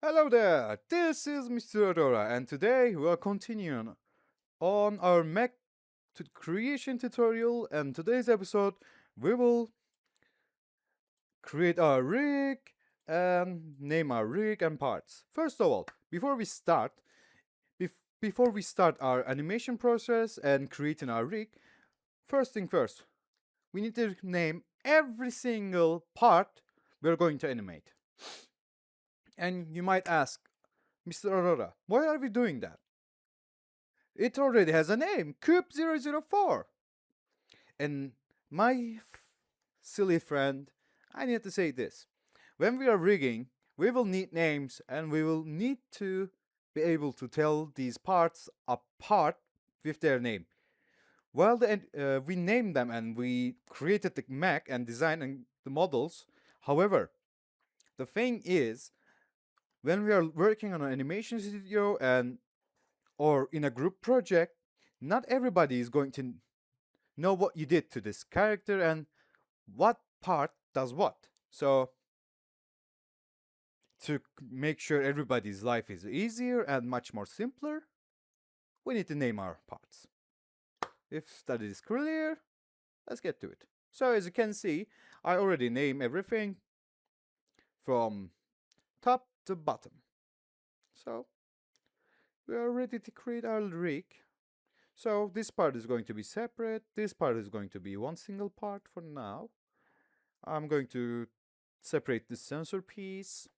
Hello there, this is Mr.arorora, and today we are continuing on our Mech creation tutorial. And today's episode, we will create our rig and name our rig and parts. First of all, before we start our animation process and creating our rig, first thing first, we need to name every single part we're going to animate. And you might ask, Mr. Aurora, why are we doing that? It already has a name, Coop004. And my silly friend, I need to say this. When we are rigging, we will need names and we will need to be able to tell these parts apart with their name. While we named them and we created the mech and designing the models, however, the thing is, when we are working on an animation studio and or in a group project, not everybody is going to know what you did to this character and what part does what. So, to make sure everybody's life is easier and much more simpler, we need to name our parts. If that is clear, let's get to it. So, as you can see, I already named everything from top to bottom. So, we are ready to create our rig. So this part is going to be separate. This part is going to be one single part for now. I'm going to separate the sensor piece.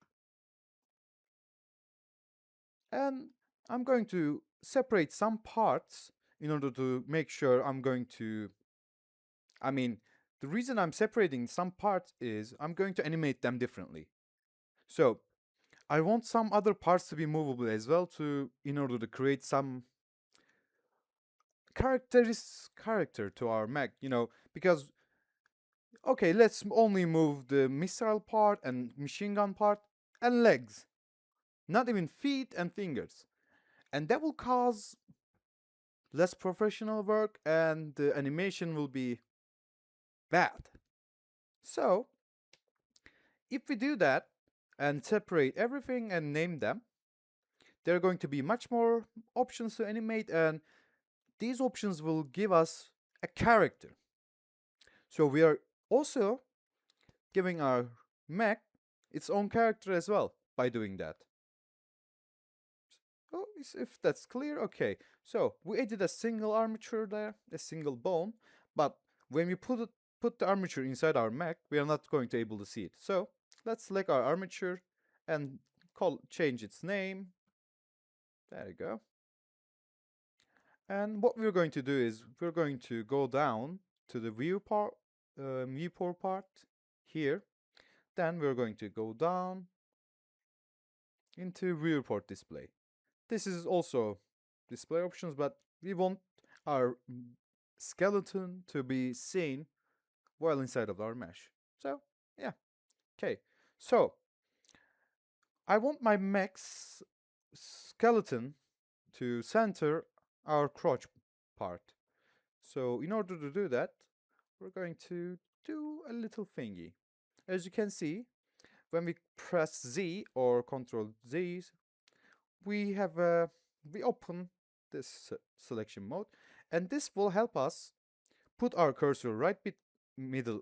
And I'm going to separate some parts in order to make sure the reason I'm separating some parts is I'm going to animate them differently. So I want some other parts to be movable as well in order to create some character to our mech, because okay, let's only move the missile part and machine gun part and legs, not even feet and fingers. And that will cause less professional work and the animation will be bad. So, if we do that and separate everything and name them, there are going to be much more options to animate, and these options will give us a character. So, we are also giving our mech its own character as well by doing that. Oh, if that's clear, okay. So we added a single armature there, a single bone, but when we put the armature inside our mech, we are not going to able to see it. So let's select our armature and change its name. There you go. And what we're going to do is we're going to go down to the viewport part here. Then we're going to go down into viewport display. This is also display options, but we want our skeleton to be seen while inside of our mesh. So, yeah. Okay. So, I want my mech's skeleton to center our crotch part. So, in order to do that, we're going to do a little thingy. As you can see, when we press Z or Control Z, we open this selection mode, and this will help us put our cursor right middle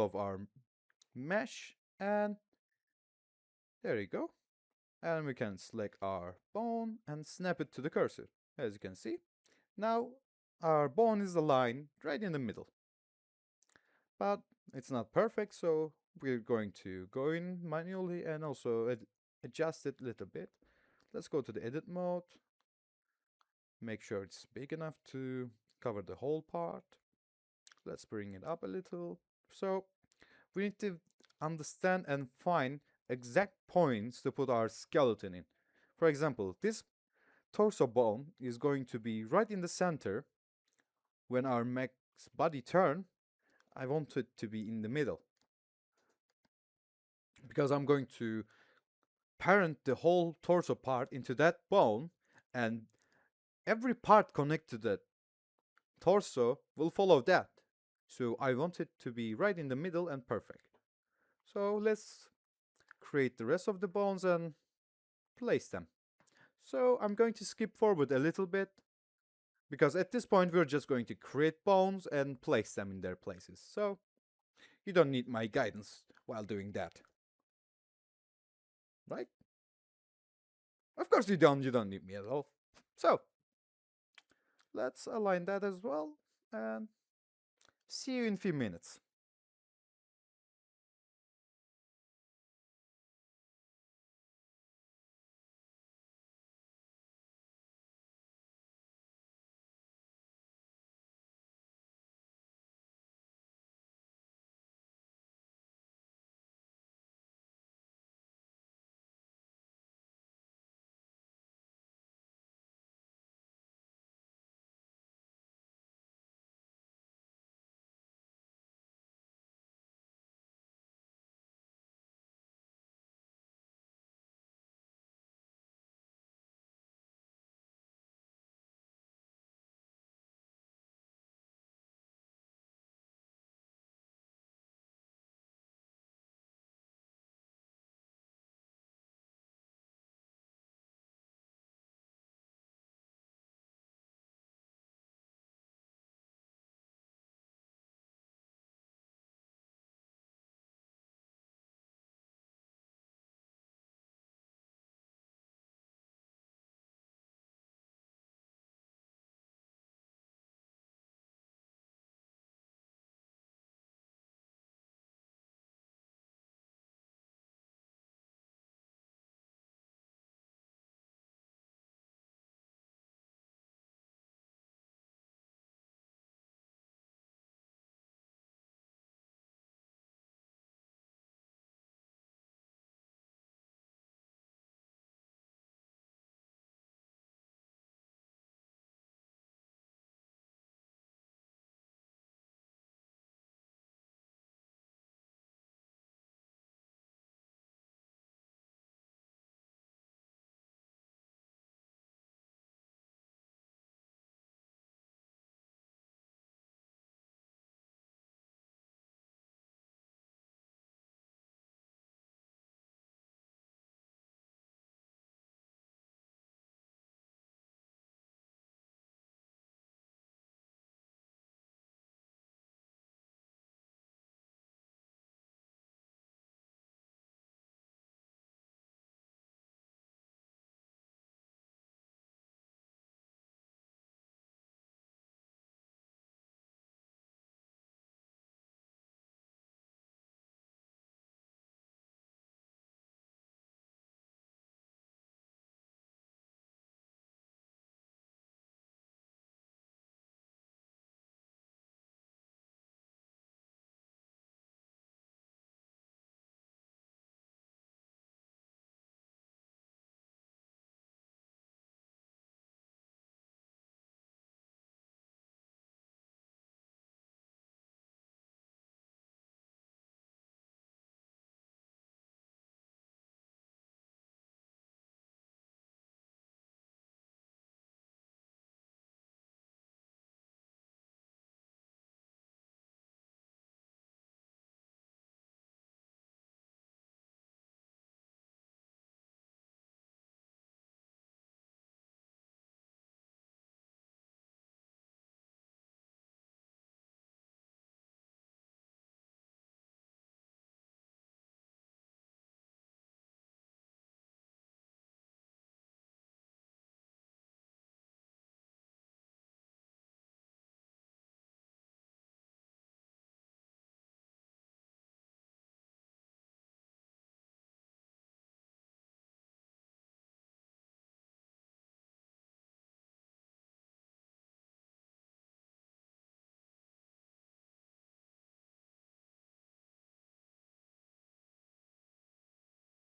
of our mesh, and there you go. And we can select our bone and snap it to the cursor. As you can see, now our bone is aligned right in the middle, but it's not perfect, so we're going to go in manually and also adjust it a little bit. Let's go to the edit mode. Make sure it's big enough to cover the whole part. Let's bring it up a little. So we need to understand and find exact points to put our skeleton in. For example, this torso bone is going to be right in the center. When our mech's body turn, I want it to be in the middle, because I'm going to parent the whole torso part into that bone, and every part connected to that torso will follow that. So I want it to be right in the middle and perfect. So let's create the rest of the bones and place them. So I'm going to skip forward a little bit because at this point we're just going to create bones and place them in their places. So you don't need my guidance while doing that. Right? Of course you don't need me at all. So let's align that as well and see you in a few minutes.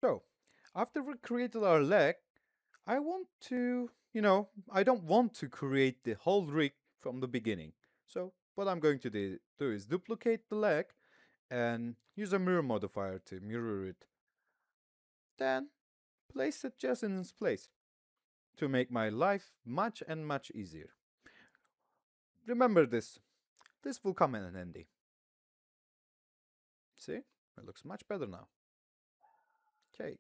So after we created our leg, I want to, I don't want to create the whole rig from the beginning. So what I'm going to do is duplicate the leg and use a mirror modifier to mirror it. Then place it just in its place to make my life much and much easier. Remember this. This will come in an handy. See? It looks much better now. Okay.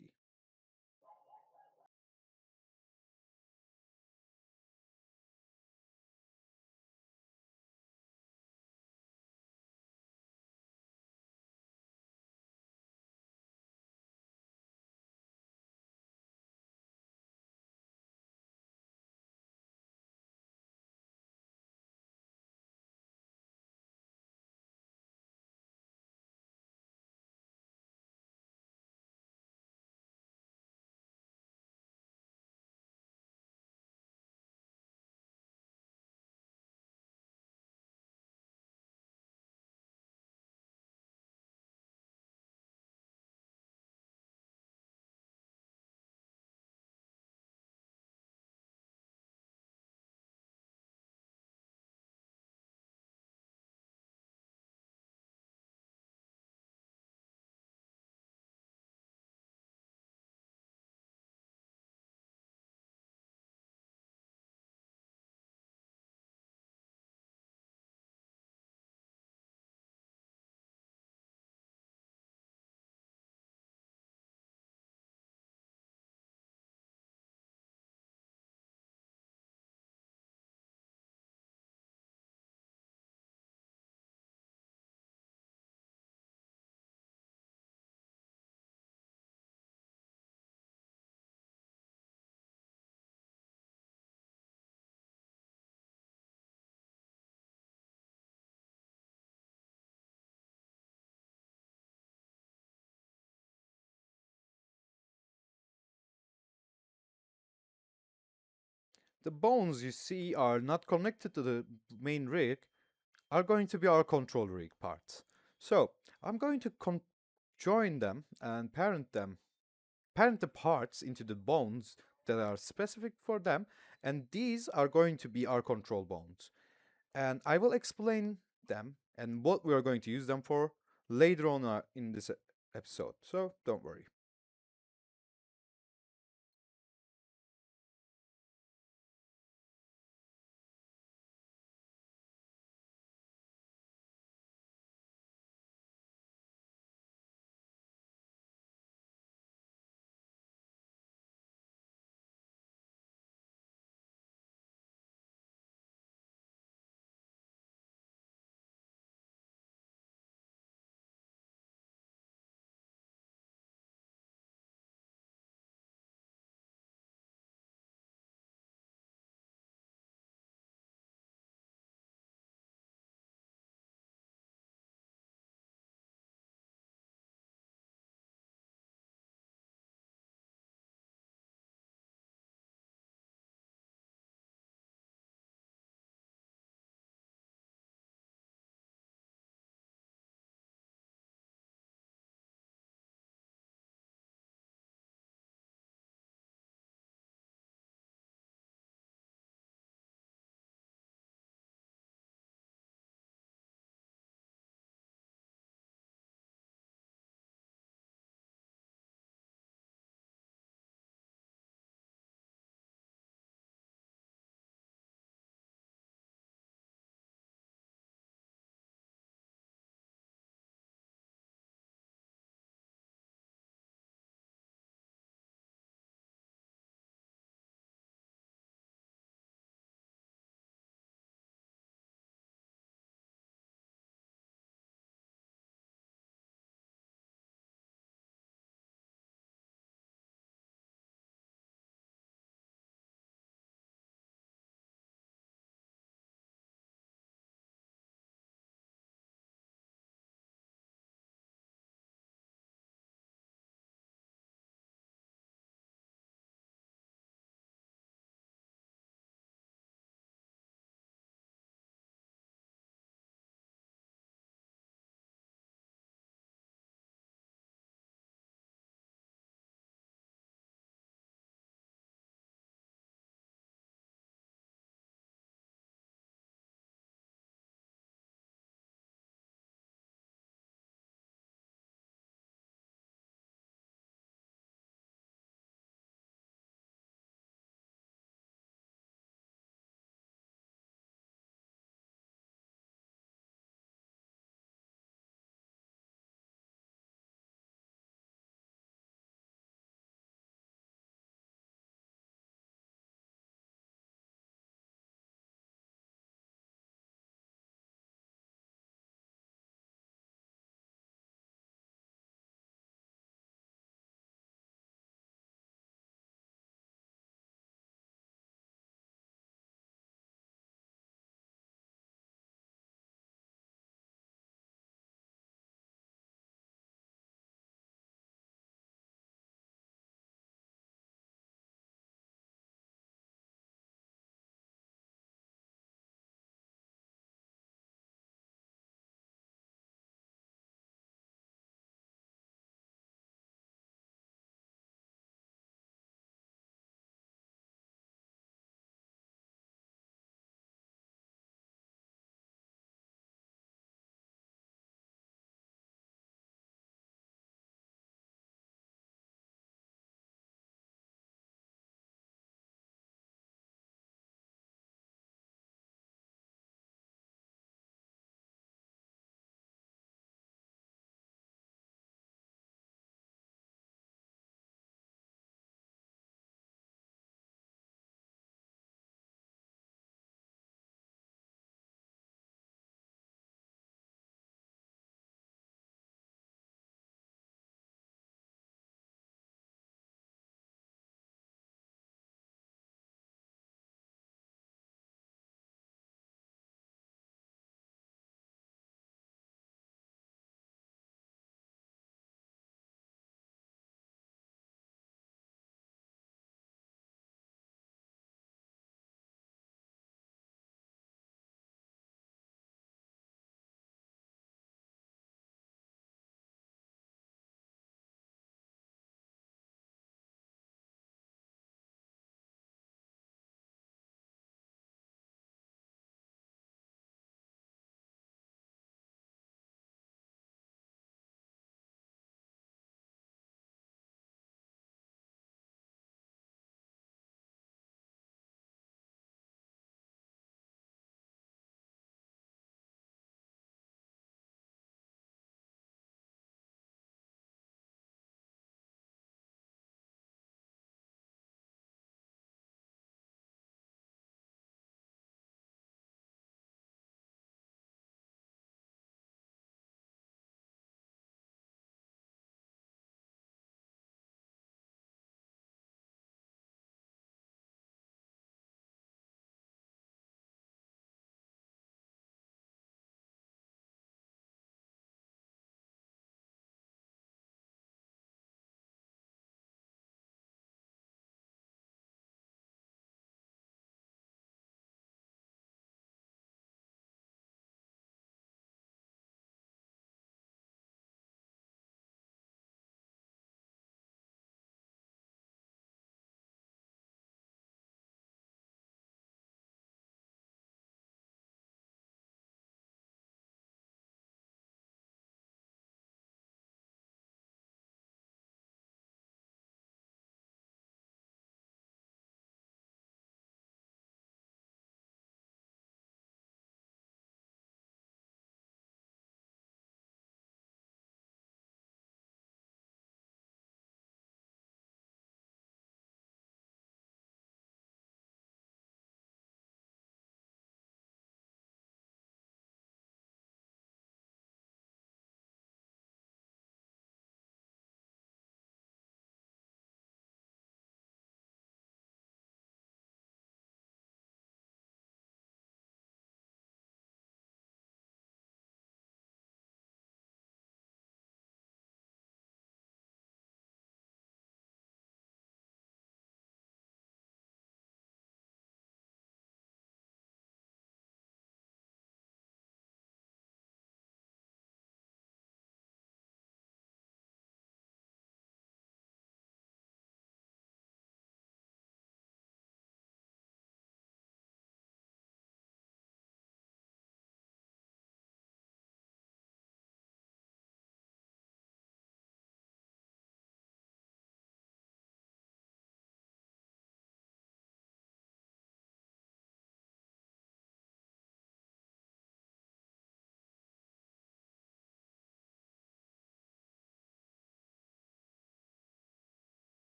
The bones you see are not connected to the main rig, are going to be our control rig parts. So I'm going to join them and parent the parts into the bones that are specific for them, and these are going to be our control bones. And I will explain them and what we are going to use them for later on in this episode. So don't worry.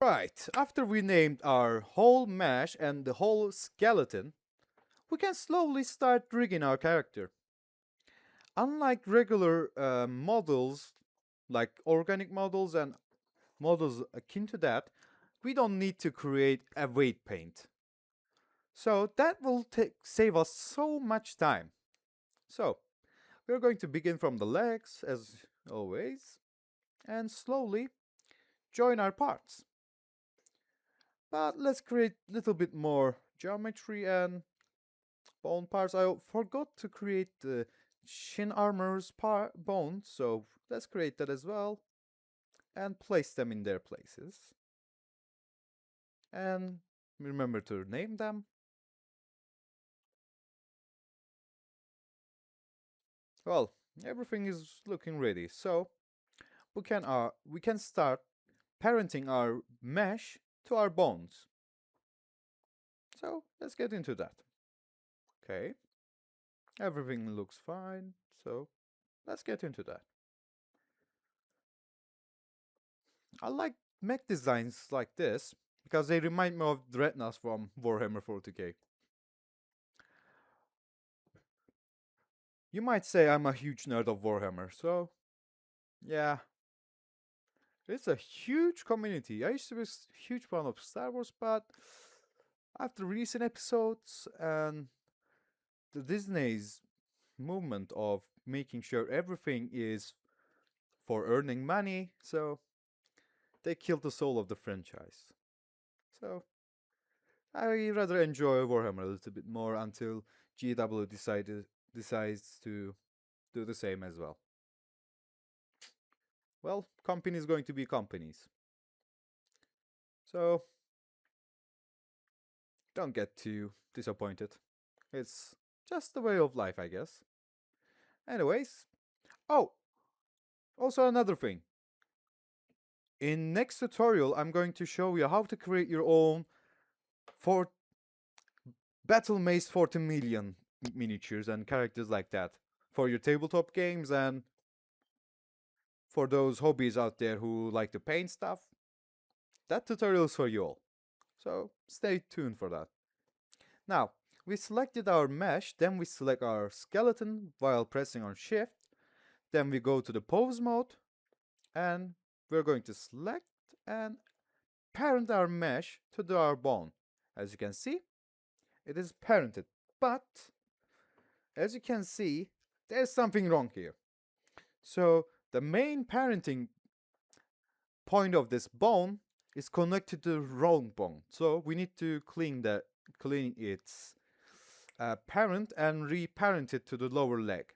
Right, after we named our whole mesh and the whole skeleton, we can slowly start rigging our character. Unlike regular models, like organic models and models akin to that, we don't need to create a weight paint. So that will save us so much time. So we're going to begin from the legs, as always, and slowly join our parts. But let's create a little bit more geometry and bone parts. I forgot to create the shin armor's bone, so let's create that as well and place them in their places. And remember to name them. Well, everything is looking ready, so we can start parenting our mesh to our bones. So let's get into that. Okay, everything looks fine, so let's get into that. I like mech designs like this because they remind me of Dreadnoughts from Warhammer 40k. You might say I'm a huge nerd of Warhammer, so yeah, it's a huge community. I used to be a huge fan of Star Wars, but after recent episodes and the Disney's movement of making sure everything is for earning money, so they killed the soul of the franchise. So I rather enjoy Warhammer a little bit more until GW decides to do the same as well. Well, companies going to be companies. So don't get too disappointed. It's just the way of life, I guess. Anyways, oh, also another thing. In next tutorial, I'm going to show you how to create your own for Battle Maze 40 million miniatures and characters like that for your tabletop games and for those hobbies out there who like to paint stuff. That tutorial is for you all. So stay tuned for that. Now, we selected our mesh, then we select our skeleton while pressing on shift. Then we go to the pose mode and we're going to select and parent our mesh to our bone. As you can see, it is parented. But as you can see, there's something wrong here. So the main parenting point of this bone is connected to the wrong bone. So we need to clean its parent and reparent it to the lower leg.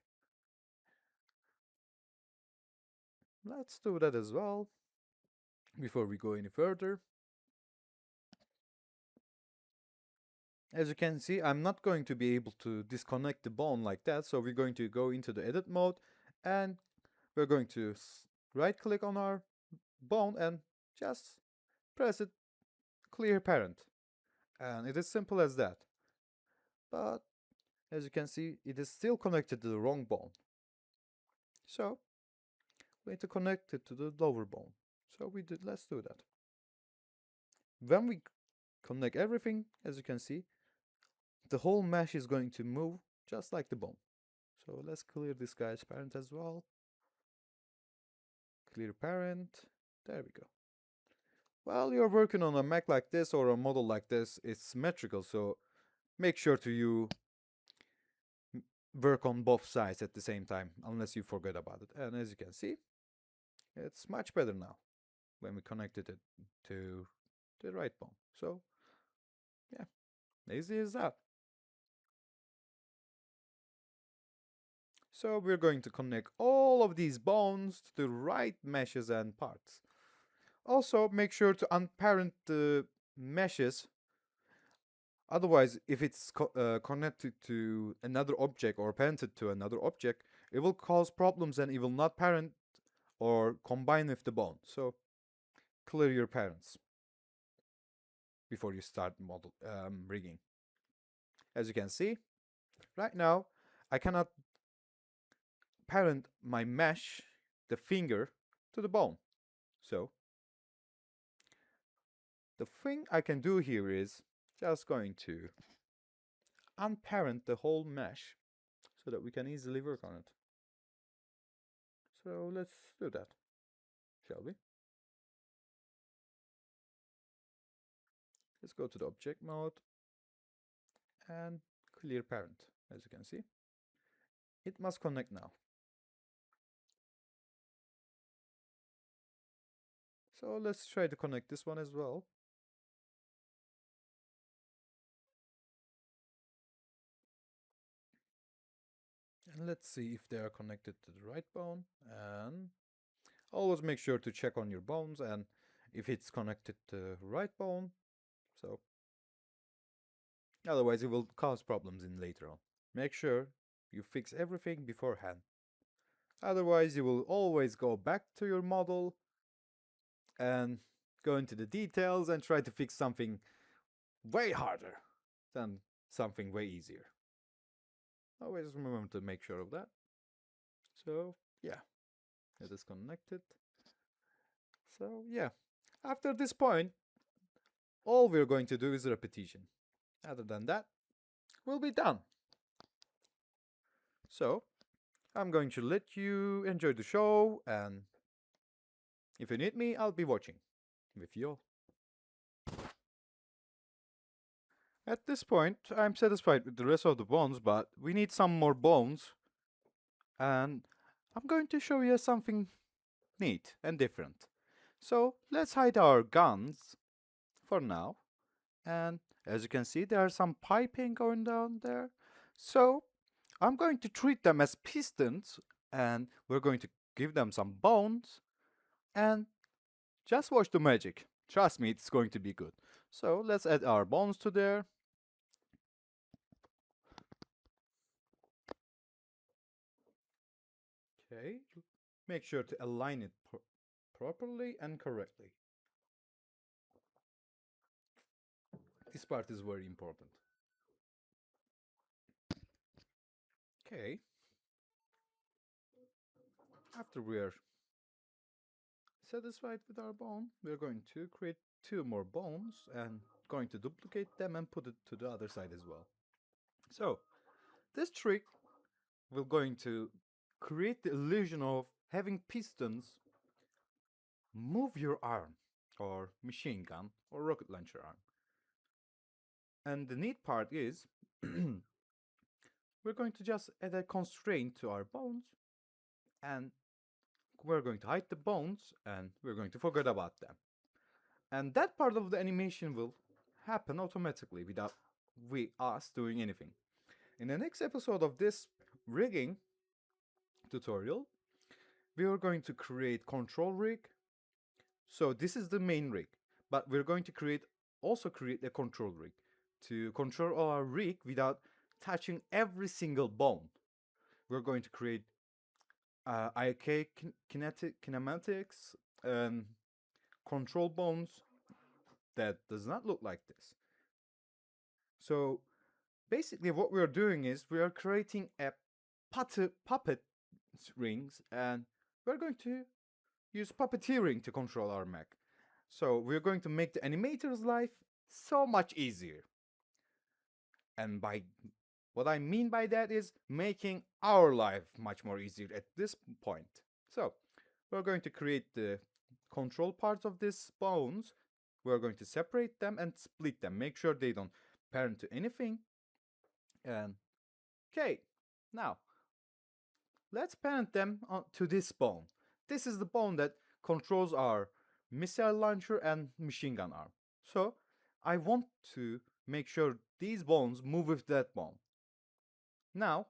Let's do that as well before we go any further. As you can see, I'm not going to be able to disconnect the bone like that, so we're going to go into the edit mode and we're going to right click on our bone and just press it clear parent. And it is simple as that. But as you can see, it is still connected to the wrong bone. So we need to connect it to the lower bone. So let's do that. When we connect everything, as you can see, the whole mesh is going to move just like the bone. So let's clear this guy's parent as well. Clear parent. There we go. While you're working on a mech like this or a model like this, it's symmetrical, so make sure to you work on both sides at the same time, unless you forget about it. And as you can see, it's much better now when we connected it to the right bone. So yeah, easy as that. So we're going to connect all of these bones to the right meshes and parts. Also, make sure to unparent the meshes. Otherwise, if it's connected to another object or parented to another object, it will cause problems and it will not parent or combine with the bone. So clear your parents before you start model rigging. As you can see, right now, I cannot parent my mesh, the finger, to the bone. So The thing I can do here is just going to unparent the whole mesh so that we can easily work on it. So let's do that, shall we? Let's go to the object mode and clear parent. As you can see, it must connect now. So let's try to connect this one as well. And let's see if they are connected to the right bone. And always make sure to check on your bones and if it's connected to the right bone. So otherwise it will cause problems in later on. Make sure you fix everything beforehand. Otherwise you will always go back to your model and go into the details and try to fix something way harder than something way easier. Always remember to make sure of that. So yeah, it is connected. So yeah, after this point, all we're going to do is repetition. Other than that, we'll be done. So I'm going to let you enjoy the show, and if you need me, I'll be watching with you all. At this point, I'm satisfied with the rest of the bones, but we need some more bones, and I'm going to show you something neat and different. So let's hide our guns for now. And as you can see, there are some piping going down there. So I'm going to treat them as pistons and we're going to give them some bones and just watch the magic. Trust me, it's going to be good. So let's add our bones to there. Okay, make sure to align it properly and correctly. This part is very important. Okay, after we are satisfied with our bone, we're going to create two more bones and going to duplicate them and put it to the other side as well. So this trick will going to create the illusion of having pistons move your arm or machine gun or rocket launcher arm. And the neat part is we're going to just add a constraint to our bones and we're going to hide the bones and we're going to forget about them. And that part of the animation will happen automatically without us doing anything. In the next episode of this rigging tutorial, we are going to create control rig. So this is the main rig, but we're going to also create a control rig to control our rig without touching every single bone. We're going to create IK kinematics and control bones that does not look like this. So basically what we're doing is we are creating a puppet rings and we're going to use puppeteering to control our mech. So we're going to make the animator's life so much easier. And by what I mean by that is making our life much more easier at this point. So we're going to create the control parts of these bones. We're going to separate them and split them. Make sure they don't parent to anything. And okay, now let's parent them to this bone. This is the bone that controls our missile launcher and machine gun arm. So I want to make sure these bones move with that bone. Now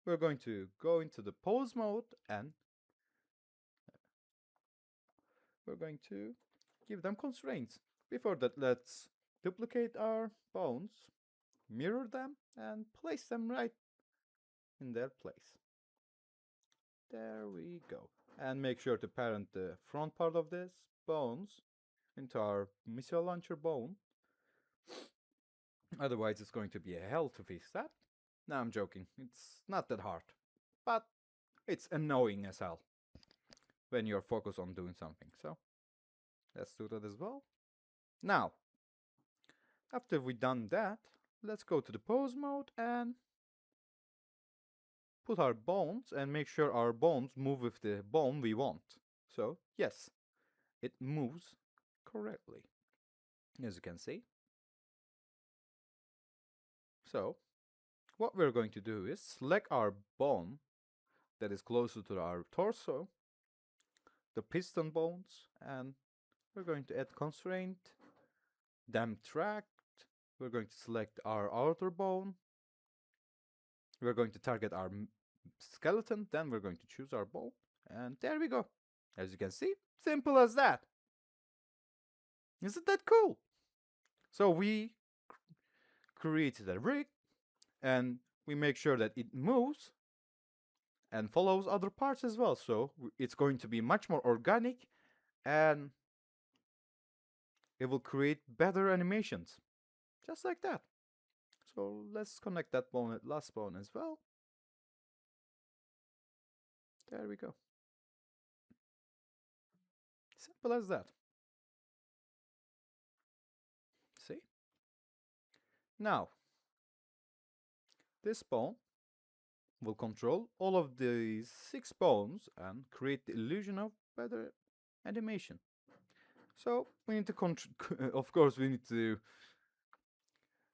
we're going to go into the pose mode and we're going to give them constraints. Before that, let's duplicate our bones, mirror them, and place them right in their place. There we go. And make sure to parent the front part of this bones into our missile launcher bone. Otherwise, it's going to be a hell to fix that. No, I'm joking. It's not that hard. But it's annoying as hell when you're focused on doing something. So let's do that as well. Now, After we done that, let's go to the pose mode and put our bones and make sure our bones move with the bone we want. So yes, it moves correctly, as you can see. So what we're going to do is select our bone that is closer to our torso, the piston bones, and we're going to add constraint, damp tract. We're going to select our outer bone. We're going to target our skeleton, then we're going to choose our bone, and there we go. As you can see, simple as that. Isn't that cool? So we created a rig, and we make sure that it moves and follows other parts as well. So it's going to be much more organic, and it will create better animations, just like that. So let's connect that bone at last bone as well. There we go. Simple as that. See? Now, this bone will control all of these 6 bones and create the illusion of better animation. So we need to of course we need to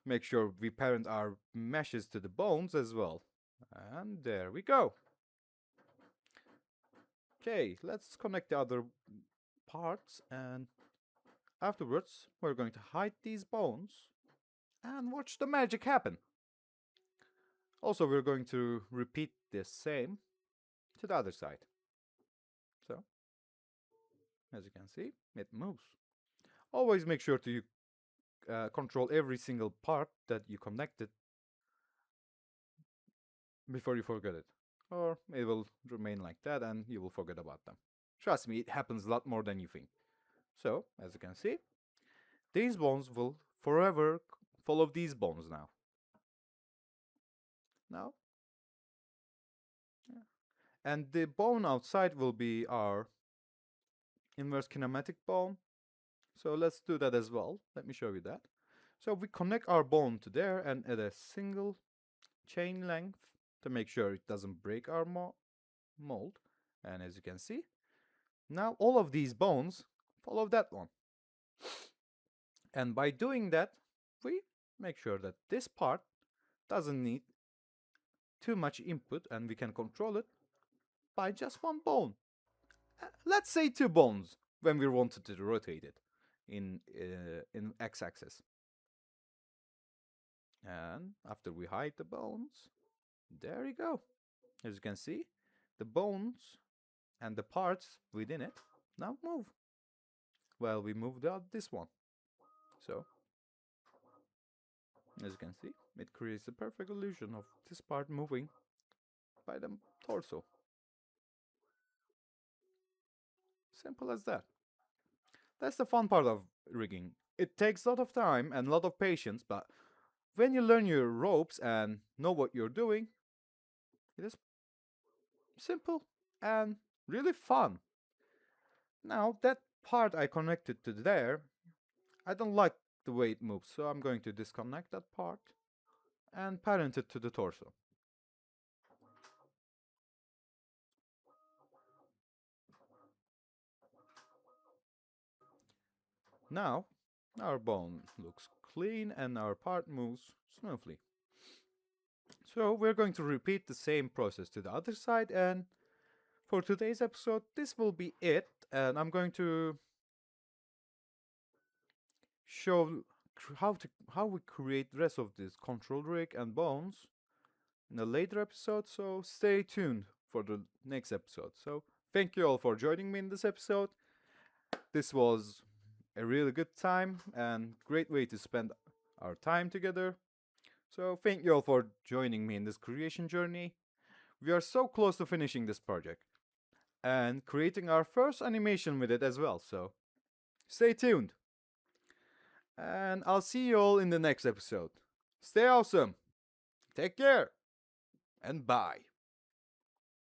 make sure we parent our meshes to the bones as well. And there we go. Okay, let's connect the other parts, and afterwards we're going to hide these bones and watch the magic happen. Also, we're going to repeat the same to the other side. So, as you can see, it moves. Always make sure to control every single part that you connected before you forget it, or it will remain like that and you will forget about them. Trust me, it happens a lot more than you think. So, as you can see, these bones will forever follow these bones now. Now, yeah. And the bone outside will be our inverse kinematic bone. So let's do that as well. Let me show you that. So we connect our bone to there and add a single chain length to make sure it doesn't break our mold. And as you can see, now all of these bones follow that one. And by doing that, we make sure that this part doesn't need too much input and we can control it by just one bone. Let's say 2 bones when we wanted to rotate it in x-axis. And after we hide the bones, there you go. As you can see, the bones and the parts within it now move. Well, we moved out this one. So, as you can see, it creates a perfect illusion of this part moving by the torso. Simple as that. That's the fun part of rigging. It takes a lot of time and a lot of patience, but when you learn your ropes and know what you're doing, it is simple and really fun. Now, that part I connected to there, I don't like the way it moves, so I'm going to disconnect that part and parent it to the torso. Now, our bone looks clean and our part moves smoothly. So we're going to repeat the same process to the other side, and for today's episode, this will be it, and I'm going to show how we create the rest of this control rig and bones in a later episode, so stay tuned for the next episode. So thank you all for joining me in this episode. This was a really good time and great way to spend our time together. So thank you all for joining me in this creation journey. We are so close to finishing this project and creating our first animation with it as well, so stay tuned. And I'll see you all in the next episode. Stay awesome, take care, and bye.